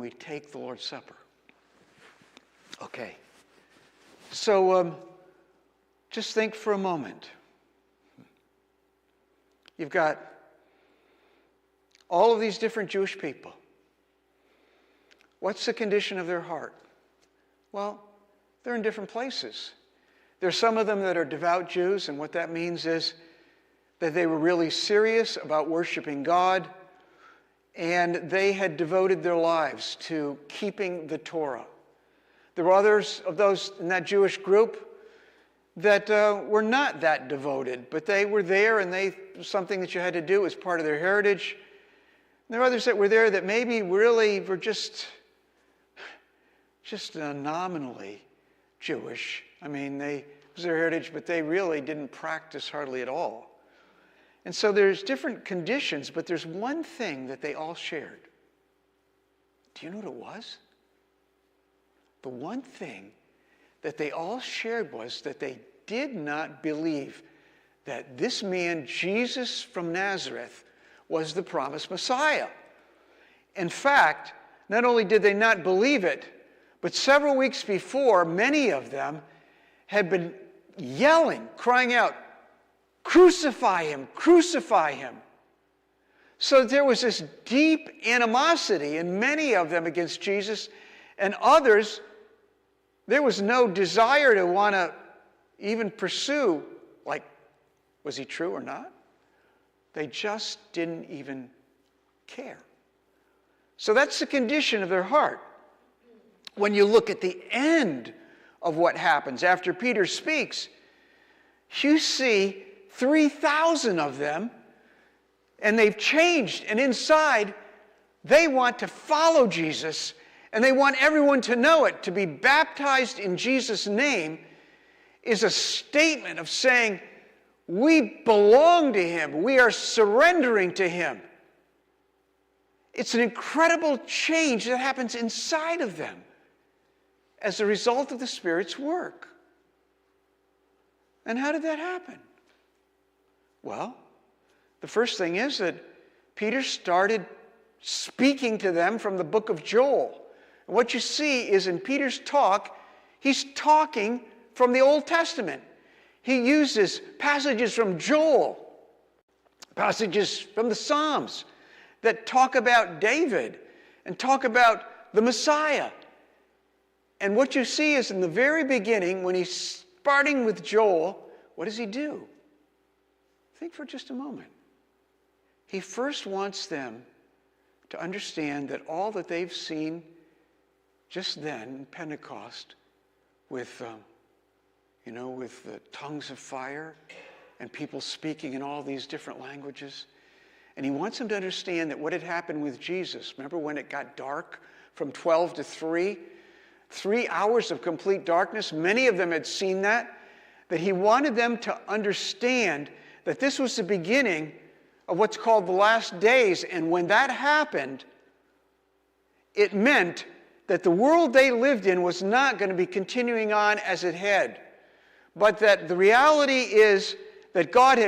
we take the Lord's Supper. Okay. So just think for a moment. You've got all of these different Jewish people. What's the condition of their heart? Well, they're in different places. There's some of them that are devout Jews, and what that means is that they were really serious about worshiping God, and they had devoted their lives to keeping the Torah. There were others of those in that Jewish group that were not that devoted, but they were there, and something that you had to do as part of their heritage. And there were others that were there that maybe really were just nominally Jewish. I mean, it was their heritage, but they really didn't practice hardly at all. And so there's different conditions, but there's one thing that they all shared. Do you know what it was? The one thing that they all shared was that they did not believe that this man, Jesus from Nazareth, was the promised Messiah. In fact, not only did they not believe it, but several weeks before, many of them had been yelling, crying out, "Crucify him, crucify him." So there was this deep animosity in many of them against Jesus, and others, there was no desire to want to even pursue, like, was he true or not? They just didn't even care. So that's the condition of their heart. When you look at the end of what happens after Peter speaks, you see 3,000 of them, and they've changed. And inside, they want to follow Jesus, and they want everyone to know it. To be baptized in Jesus' name is a statement of saying, we belong to him. We are surrendering to him. It's an incredible change that happens inside of them as a result of the Spirit's work. And how did that happen? Well, the first thing is that Peter started speaking to them from the book of Joel. And what you see is in Peter's talk, he's talking from the Old Testament. He uses passages from Joel, passages from the Psalms that talk about David and talk about the Messiah. And what you see is in the very beginning, when he's starting with Joel, what does he do? Think for just a moment. He first wants them to understand that all that they've seen just then, Pentecost, with the tongues of fire and people speaking in all these different languages. And he wants them to understand that what had happened with Jesus, remember when it got dark from 12 to 3? 3 hours of complete darkness. Many of them had seen that he wanted them to understand that this was the beginning of what's called the last days. And when that happened, it meant that the world they lived in was not going to be continuing on as it had, but that the reality is that God had